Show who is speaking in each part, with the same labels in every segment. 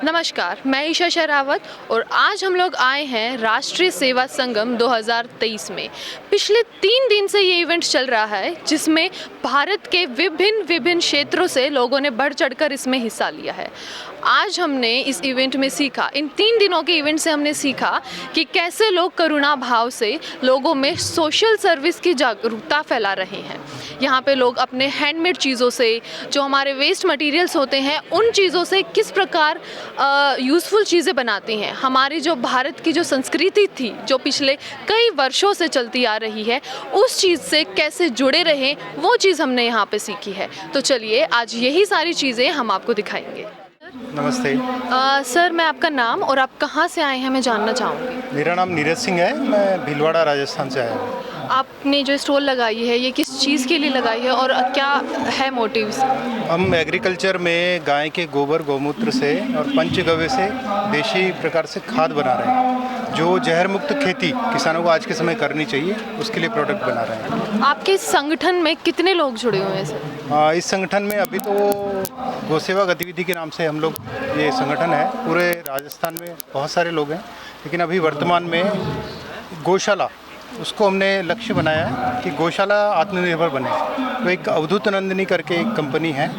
Speaker 1: नमस्कार, मैं ईशा शेरावत और आज हम लोग आए हैं राष्ट्रीय सेवा संगम 2023 में। पिछले 3 दिन से ये इवेंट चल रहा है जिसमें भारत के विभिन्न क्षेत्रों से लोगों ने बढ़ चढ़कर इसमें हिस्सा लिया है। आज हमने इस इवेंट में सीखा, इन 3 दिनों के इवेंट से हमने सीखा कि कैसे लोग करुणा भाव से लोगों में सोशल सर्विस की जागरूकता फैला रहे हैं। यहाँ पे लोग अपने हैंडमेड चीज़ों से, जो हमारे वेस्ट मटेरियल्स होते हैं, उन चीज़ों से किस प्रकार यूज़फुल चीज़ें बनाती हैं। हमारी जो भारत की जो संस्कृति थी, जो पिछले कई वर्षों से चलती आ रही है, उस चीज़ से कैसे जुड़े रहें, वो चीज़ हमने यहाँ पे सीखी है। तो चलिए आज यही सारी चीज़ें हम आपको दिखाएंगे।
Speaker 2: नमस्ते।
Speaker 1: सर, मैं आपका नाम और आप कहाँ से आए हैं मैं जानना चाहूँगी।
Speaker 2: मेरा नाम नीरज सिंह है, मैं भीलवाड़ा राजस्थान से आया हूँ।
Speaker 1: आपने जो स्टॉल लगाई है ये किस चीज़ के लिए लगाई है और क्या है मोटिव्स?
Speaker 2: हम एग्रीकल्चर में गाय के गोबर गौमूत्र से और पंचगव्य से देशी प्रकार से खाद बना रहे हैं, जो जहर मुक्त खेती किसानों को आज के समय करनी चाहिए, उसके लिए प्रोडक्ट बना रहे हैं।
Speaker 1: आपके इस संगठन में कितने लोग जुड़े हुए हैं सर?
Speaker 2: इस संगठन में अभी तो गौसेवा गतिविधि के नाम से हम लोग, ये संगठन है, पूरे राजस्थान में बहुत सारे लोग हैं, लेकिन अभी वर्तमान में गौशाला, उसको हमने लक्ष्य बनाया है कि गौशाला आत्मनिर्भर बने। तो एक अवधूत नंदिनी करके एक कंपनी है,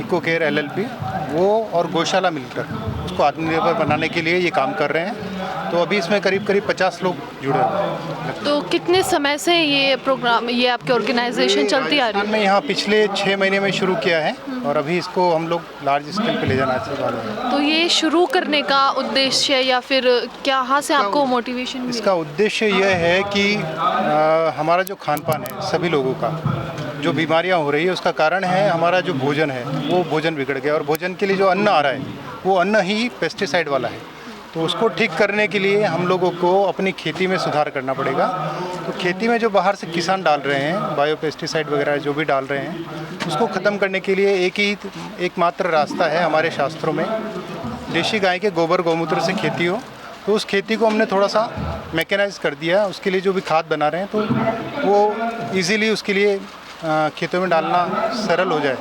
Speaker 2: इको केयर LLP, वो और गौशाला मिलकर उसको आत्मनिर्भर बनाने के लिए ये काम कर रहे हैं। तो अभी इसमें करीब 50 लोग जुड़े हुए हैं।
Speaker 1: तो कितने समय से ये प्रोग्राम, ये आपकी ऑर्गेनाइजेशन चलती आ रही है?
Speaker 2: मैं यहाँ पिछले 6 महीने में शुरू किया है और अभी इसको हम लोग लार्ज स्केल पे ले जाना चाहते हैं।
Speaker 1: तो ये शुरू करने का उद्देश्य या फिर कहाँ से आपको मोटिवेशन मिली?
Speaker 2: इसका उद्देश्य यह है कि हमारा जो खान पान है, सभी लोगों का जो बीमारियां हो रही है, उसका कारण है हमारा जो भोजन है, वो भोजन बिगड़ गया, और भोजन के लिए जो अन्न आ रहा है वो अन्न ही पेस्टिसाइड वाला है। तो उसको ठीक करने के लिए हम लोगों को अपनी खेती में सुधार करना पड़ेगा। तो खेती में जो बाहर से किसान डाल रहे हैं, बायो पेस्टिसाइड वगैरह जो भी डाल रहे हैं, उसको ख़त्म करने के लिए एकमात्र रास्ता है हमारे शास्त्रों में, देशी गाय के गोबर गौमूत्र से खेती हो। तो उस खेती को हमने थोड़ा सा मैकेनाइज कर दिया। उसके लिए जो भी खाद बना रहे हैं तो वो इजीली उसके लिए खेतों में डालना सरल हो जाए,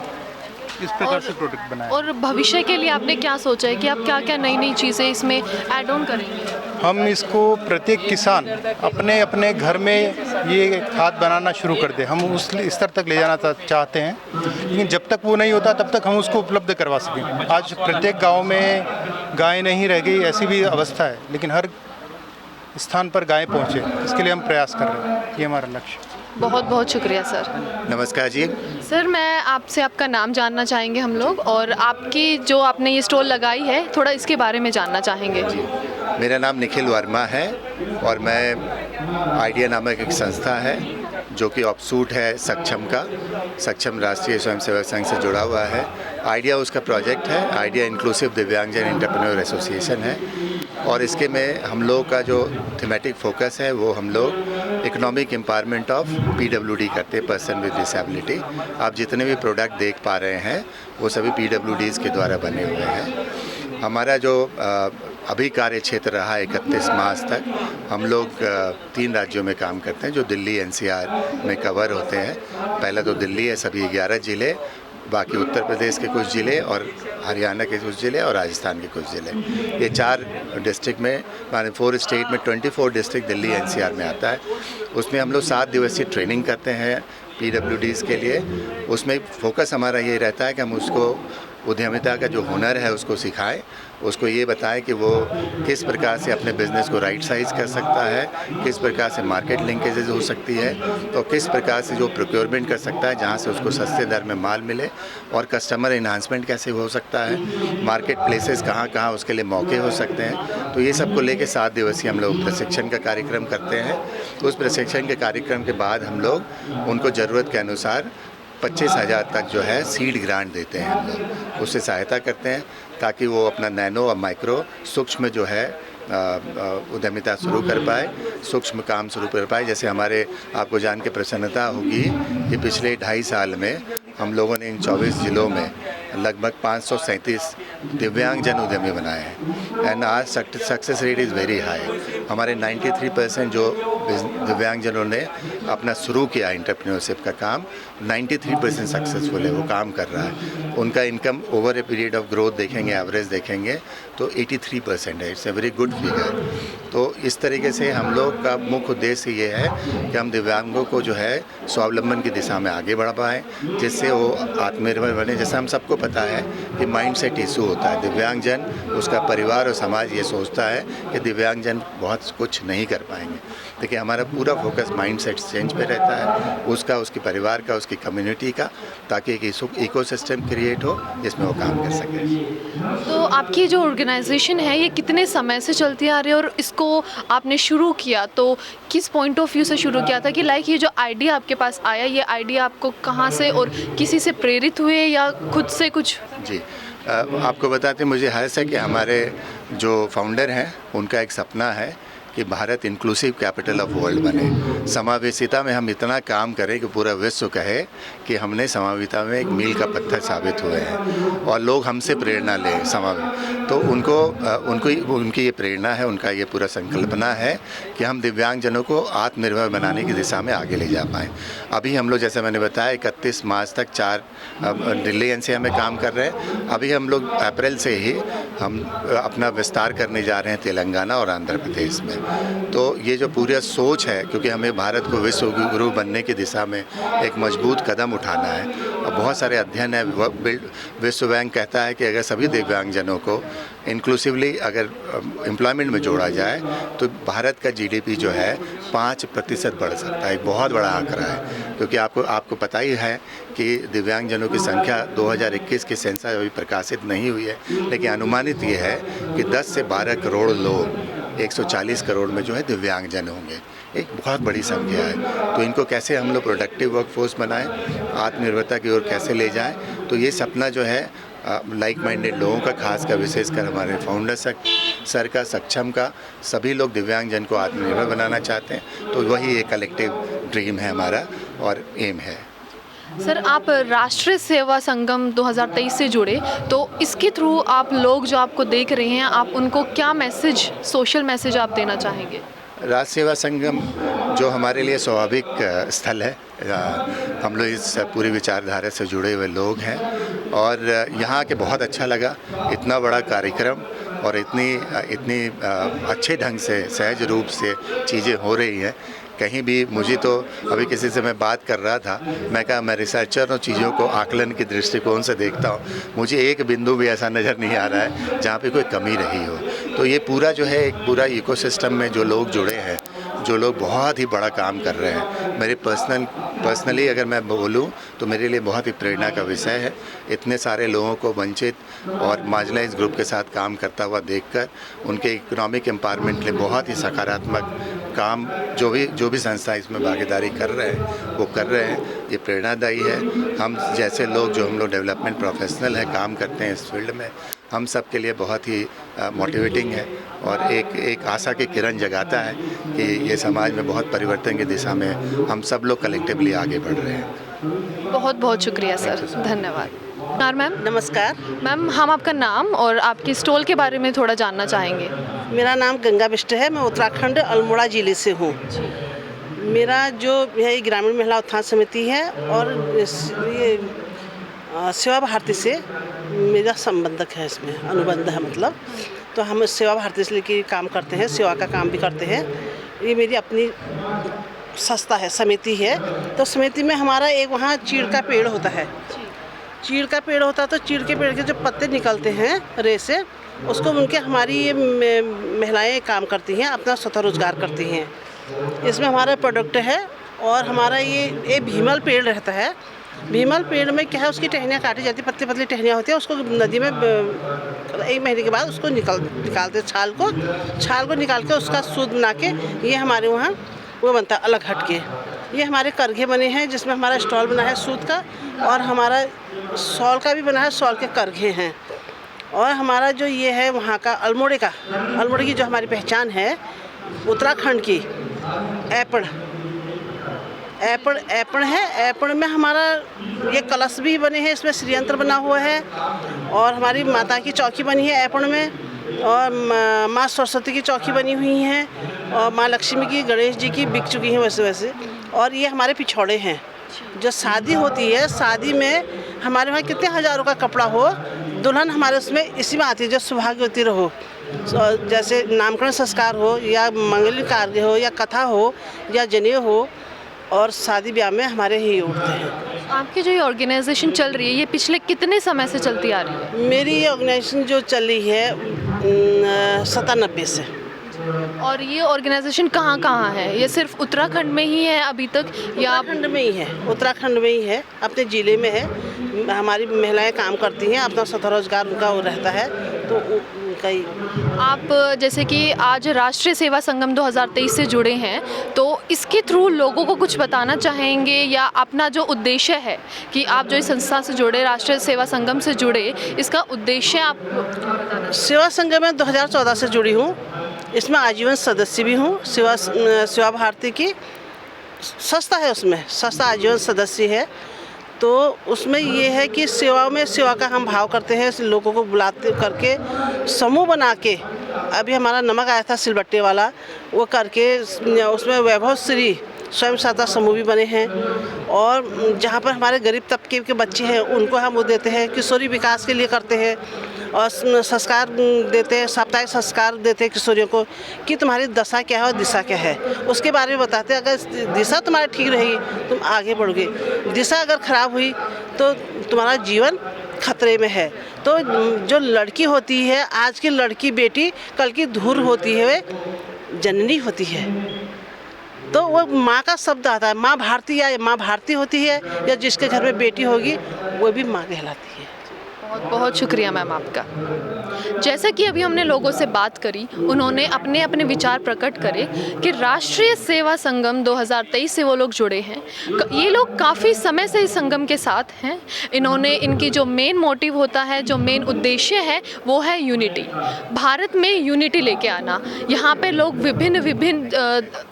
Speaker 2: इस प्रकार से प्रोडक्ट बनाए।
Speaker 1: और भविष्य के लिए आपने क्या सोचा है कि आप क्या क्या नई चीज़ें इसमें ऐड ऑन करेंगे?
Speaker 2: हम इसको प्रत्येक किसान अपने अपने घर में ये खाद बनाना शुरू कर दे, हम उस स्तर तक ले जाना चाहते हैं। लेकिन जब तक वो नहीं होता तब तक हम उसको उपलब्ध करवा सकें। आज प्रत्येक गांव में गाय नहीं रह गई, ऐसी भी अवस्था है, लेकिन हर स्थान पर गाय पहुँचे, इसके लिए हम प्रयास कर रहे हैं। ये हमारा लक्ष्य।
Speaker 1: बहुत बहुत शुक्रिया सर।
Speaker 3: नमस्कार जी।
Speaker 1: सर, मैं आपसे आपका नाम जानना चाहेंगे हम लोग, और आपकी जो आपने ये स्टॉल लगाई है, थोड़ा इसके बारे में जानना चाहेंगे।
Speaker 3: मेरा नाम निखिल वर्मा है और मैं आइडिया नामक एक संस्था है जो कि ऑफसूट है सक्षम का। सक्षम राष्ट्रीय स्वयंसेवक संघ से जुड़ा हुआ है। आइडिया उसका प्रोजेक्ट है, आइडिया इंक्लूसिव दिव्यांगजन एंटरप्रेन्योर एसोसिएशन है। और इसके में हम लोग का जो थीमेटिक फोकस है वो हम लोग इकोनॉमिक एम्पावरमेंट ऑफ PWD करते हैं, पर्सन विद डिसेबिलिटी। आप जितने भी प्रोडक्ट देख पा रहे हैं वो सभी PWDs के द्वारा बने हुए हैं। हमारा जो अभी कार्य क्षेत्र रहा 31 मार्च तक, हम लोग 3 राज्यों में काम करते हैं जो दिल्ली NCR में कवर होते हैं। पहला तो दिल्ली है, सभी 11 ज़िले, बाकी उत्तर प्रदेश के कुछ ज़िले और हरियाणा के कुछ ज़िले और राजस्थान के कुछ ज़िले। ये 4 डिस्ट्रिक्ट में, माने 4 स्टेट में 24 डिस्ट्रिक्ट दिल्ली NCR में आता है। उसमें हम लोग 7 दिवसीय ट्रेनिंग करते हैं PWDs के लिए। उसमें फोकस हमारा ये रहता है कि हम उसको उद्यमिता का जो हुनर है उसको सिखाएं, उसको ये बताएं कि वो किस प्रकार से अपने बिज़नेस को राइट साइज कर सकता है, किस प्रकार से मार्केट लिंकेजेस हो सकती है, तो किस प्रकार से जो प्रोक्योरमेंट कर सकता है जहाँ से उसको सस्ते दर में माल मिले, और कस्टमर इन्हांसमेंट कैसे हो सकता है, मार्केट प्लेसेस कहाँ कहाँ उसके लिए मौके हो सकते हैं। तो ये सब को लेके 7 दिवसीय हम लोग प्रशिक्षण का कार्यक्रम करते हैं। उस प्रशिक्षण के कार्यक्रम के बाद हम लोग उनको ज़रूरत के अनुसार 25,000 तक जो है सीड ग्रांट देते हैं। हम लोग उससे सहायता करते हैं ताकि वो अपना नैनो और माइक्रो सूक्ष्म जो है उद्यमिता शुरू कर पाए, सूक्ष्म काम शुरू कर पाए। जैसे हमारे, आपको जान के प्रसन्नता होगी कि पिछले 2.5 साल में हम लोगों ने इन 24 ज़िलों में लगभग 537 दिव्यांग जन उद्यमी बनाए हैं। एंड आज success rate is very high. हमारे 93% जो दिव्यांगजनों ने अपना शुरू किया एंटरप्रेन्योरशिप का काम, 93% सक्सेसफुल है, वो काम कर रहा है। उनका income over a period of growth देखेंगे, एवरेज देखेंगे तो 83% है। It's a very good figure. तो इस तरीके से हम लोग का मुख्य उद्देश्य ये है कि हम दिव्यांगों को जो है स्वावलंबन की दिशा में आगे बढ़ा पाएँ, जिससे वो आत्मनिर्भर बने। जैसा हम सबको पता है कि माइंडसेट इशू होता है, दिव्यांगजन, उसका परिवार और समाज ये सोचता है कि दिव्यांगजन बहुत कुछ नहीं कर पाएंगे। देखिए, हमारा पूरा फोकस माइंडसेट चेंज पे रहता है, उसका, उसके परिवार का, उसकी कम्युनिटी का, ताकि एक इकोसिस्टम क्रिएट हो जिसमें वो काम कर सके।
Speaker 1: तो आपकी जो ऑर्गेनाइजेशन है ये कितने समय से चलती आ रही है, और इसको आपने शुरू किया तो किस पॉइंट ऑफ व्यू से शुरू किया था कि लाइक ये जो आइडिया आपके पास आया, ये आइडिया आपको कहाँ से और किसी से प्रेरित हुए या खुद से कुछ?
Speaker 3: जी, आपको बताते मुझे हर्ष है कि हमारे जो फाउंडर हैं उनका एक सपना है कि Bharat inclusive capital of world बने। समावेशिता में हम इतना काम करें कि पूरा विश्व कहे कि हमने समावेशिता में एक मील का पत्थर साबित हुए हैं और लोग हमसे प्रेरणा लें समावेश। तो उनकी ये प्रेरणा है, उनका ये पूरा संकल्पना है कि हम दिव्यांगजनों को आत्मनिर्भर बनाने की दिशा में आगे ले जा पाएँ। अभी हम लोग, जैसे मैंने बताया, 31 मार्च तक 4 दिल्ली एनसीआर में काम कर रहे हैं। अभी हम लोग अप्रैल से ही हम अपना विस्तार करने जा रहे हैं तेलंगाना और आंध्र प्रदेश में। तो ये जो पूरा सोच है, क्योंकि हमें भारत को विश्व गुरु बनने की दिशा में एक मजबूत कदम उठाना है, और बहुत सारे अध्ययन है। विश्व बैंक कहता है कि अगर सभी दिव्यांगजनों को इंक्लूसिवली अगर एम्प्लॉयमेंट में जोड़ा जाए तो भारत का जीडीपी जो है 5% बढ़ सकता है। एक बहुत बड़ा आंकड़ा है, क्योंकि आपको पता ही है कि दिव्यांगजनों की संख्या 2021 की सेंसस अभी प्रकाशित नहीं हुई है, लेकिन अनुमानित ये है कि 10 से 12 करोड़ लोग 140 करोड़ में जो है दिव्यांगजन होंगे। एक बहुत बड़ी संख्या है। तो इनको कैसे हम लोग प्रोडक्टिव वर्कफोर्स बनाएं, आत्मनिर्भरता की ओर कैसे ले जाएं, तो ये सपना जो है लाइक माइंडेड लोगों का, खासकर विशेषकर हमारे फाउंडर सर का, सक्षम का, सभी लोग दिव्यांगजन को आत्मनिर्भर बनाना चाहते हैं। तो वही एक कलेक्टिव ड्रीम है हमारा और एम है।
Speaker 1: सर, आप राष्ट्रीय सेवा संगम 2023 से जुड़े, तो इसके थ्रू आप लोग जो आपको देख रहे हैं, आप उनको क्या मैसेज, सोशल मैसेज आप देना चाहेंगे?
Speaker 3: राष्ट्रीय सेवा संगम जो हमारे लिए स्वाभाविक स्थल है, हम लोग इस पूरी विचारधारा से जुड़े हुए लोग हैं और यहाँ के बहुत अच्छा लगा। इतना बड़ा कार्यक्रम और इतनी अच्छे ढंग से, सहज रूप से चीज़ें हो रही हैं। कहीं भी मुझे तो अभी किसी से मैं बात कर रहा था, मैं कहा मैं रिसर्चर और चीज़ों को आकलन के दृष्टिकोण से देखता हूँ, मुझे एक बिंदु भी ऐसा नज़र नहीं आ रहा है जहाँ पे कोई कमी रही हो। तो ये पूरा जो है, एक पूरा इकोसिस्टम में जो लोग जुड़े हैं, जो लोग बहुत ही बड़ा काम कर रहे हैं। मेरे पर्सनली अगर मैं बोलूं तो मेरे लिए बहुत ही प्रेरणा का विषय है। इतने सारे लोगों को वंचित और मार्जिनलाइज्ड ग्रुप के साथ काम करता हुआ देखकर उनके इकोनॉमिक एम्पावरमेंट के लिए बहुत ही सकारात्मक काम जो भी संस्था इसमें भागीदारी कर रहे हैं वो कर रहे हैं। ये प्रेरणादायी है। हम जैसे लोग जो हम लोग डेवलपमेंट प्रोफेशनल हैं, काम करते हैं इस फील्ड में, हम सब के लिए बहुत ही मोटिवेटिंग है और एक आशा की किरण जगाता है कि ये समाज में बहुत परिवर्तन की दिशा में हम सब लोग कलेक्टिवली आगे बढ़ रहे हैं।
Speaker 1: बहुत बहुत शुक्रिया सर, धन्यवाद। मैम,
Speaker 4: नमस्कार।
Speaker 1: मैम, हम आपका नाम और आपके स्टॉल के बारे में थोड़ा जानना चाहेंगे।
Speaker 4: मेरा नाम गंगा बिष्ट है, मैं उत्तराखंड अल्मोड़ा जिले से हूँ। मेरा जो है ग्रामीण महिला उत्थान समिति है और ये सेवा भारती से मेरा संबंधक है, इसमें अनुबंध है मतलब। तो हम सेवा भारती से लेकर काम करते हैं, सेवा का काम भी करते हैं। ये मेरी अपनी संस्था है, समिति है। तो समिति में हमारा एक वहाँ चीड़ का पेड़ होता है। चीड़ का पेड़ होता है तो चीड़ के पेड़ के जो पत्ते निकलते हैं रे से, उसको उनके हमारी ये महिलाएं काम करती हैं, अपना स्वतः रोजगार करती हैं। इसमें हमारा प्रोडक्ट है और हमारा ये भीमल पेड़ रहता है। भीमल पेड़ में क्या है, उसकी टहनियाँ काटी जाती, पतली पतली टहनियाँ होती हैं। उसको नदी में 1 महीने के बाद उसको निकालते, छाल को निकाल के उसका सूत बना के ये हमारे वहाँ वो बनता है अलग हट के। ये हमारे करघे बने हैं जिसमें हमारा स्टॉल बना है सूत का, और हमारा शॉल का भी बना है, शॉल के करघे हैं। और हमारा जो ये है वहाँ का अल्मोड़े की जो हमारी पहचान है उत्तराखंड की, ऐपण है। ऐपण में हमारा ये कलश भी बने हैं, इसमें श्रीयंत्र बना हुआ है, और हमारी माता की चौकी बनी है ऐपण में, और माँ सरस्वती की चौकी बनी हुई हैं, और माँ लक्ष्मी की, गणेश जी की बिक चुकी हैं वैसे वैसे। और ये हमारे पिछौड़े हैं। जो शादी होती है, शादी में हमारे वहाँ कितने हज़ारों का कपड़ा हो, दुल्हन हमारे उसमें इसी में आती है जो सौभाग्यवती रहो। जैसे नामकरण संस्कार हो या मंगल कार्य हो या कथा हो या जनेऊ हो, और शादी ब्याह में हमारे ही उठते हैं।
Speaker 1: आपकी जो ये ऑर्गेनाइजेशन चल रही है, ये पिछले कितने समय से चलती आ रही है?
Speaker 4: मेरी ये ऑर्गेनाइजेशन जो चल रही है 97 से।
Speaker 1: और ये ऑर्गेनाइजेशन कहाँ है? ये सिर्फ उत्तराखंड में ही है अभी तक या
Speaker 4: उत्तराखंड में ही है, उत्तराखंड में ही है, अपने ज़िले में है। हमारी महिलाएं काम करती हैं, अपना स्वरोजगार उनका वो रहता है, तो उनका ही।
Speaker 1: आप जैसे कि आज राष्ट्रीय सेवा संगम 2023 से जुड़े हैं, तो इसके थ्रू लोगों को कुछ बताना चाहेंगे या अपना जो उद्देश्य है कि आप जो इस संस्था से जुड़े, राष्ट्रीय सेवा संगम से जुड़े, इसका उद्देश्य आप बताना चाहेंगे?
Speaker 4: सेवा संगम में 2014 से जुड़ी हूँ, इसमें आजीवन सदस्य भी हूँ। सेवा भारती की संस्था है, उसमें संस्था आजीवन सदस्य है। तो उसमें ये है कि सेवा में सेवा का हम भाव करते हैं, लोगों को बुलाते करके समूह बना के। अभी हमारा नमक आया था सिलबट्टे वाला, वो करके उसमें वैभव श्री स्वयं सहायता समूह भी बने हैं। और जहाँ पर हमारे गरीब तबके के बच्चे हैं उनको हम वो देते हैं, किशोरी विकास के लिए करते हैं। और संस्कार देते हैं, साप्ताहिक संस्कार देते हैं किशोरियों को कि तुम्हारी दशा क्या है और दिशा क्या है, उसके बारे में बताते हैं। अगर दिशा तुम्हारी ठीक रहेगी तुम आगे बढ़ोगे, दिशा अगर ख़राब हुई तो तुम्हारा जीवन खतरे में है। तो जो लड़की होती है, आज की लड़की बेटी कल की धूर होती है, वे जननी होती है। तो वो माँ का शब्द आता है, माँ भारती या माँ भारती होती है, या जिसके घर में बेटी होगी वो भी माँ कहलाती है।
Speaker 1: बहुत बहुत शुक्रिया मैम आपका। जैसा कि अभी हमने लोगों से बात करी, उन्होंने अपने अपने विचार प्रकट करे कि राष्ट्रीय सेवा संगम 2023 से वो लोग जुड़े हैं। ये लोग काफ़ी समय से इस संगम के साथ हैं। इन्होंने, इनकी जो मेन मोटिव होता है, जो मेन उद्देश्य है, वो है यूनिटी, भारत में यूनिटी लेके आना। यहाँ पे लोग विभिन्न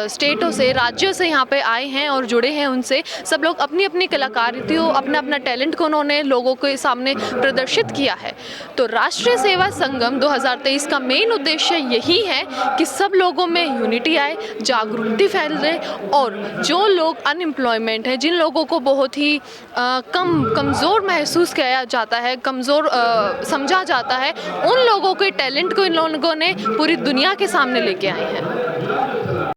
Speaker 1: स्टेटों से, राज्यों से यहाँ पे आए हैं और जुड़े हैं उनसे। सब लोग अपनी अपनी कलाकारियों, अपना अपना टैलेंट को उन्होंने लोगों के सामने प्रदर्शित किया है। तो राष्ट्रीय सेवा संगम 2023 का मेन उद्देश्य यही है कि सब लोगों में यूनिटी आए, जागरूकता फैले, और जो लोग अनएम्प्लॉयमेंट है, जिन लोगों को बहुत ही कमज़ोर महसूस किया जाता है, कमज़ोर समझा जाता है, उन लोगों के टैलेंट को इन लोगों ने पूरी दुनिया के सामने लेके आए हैं।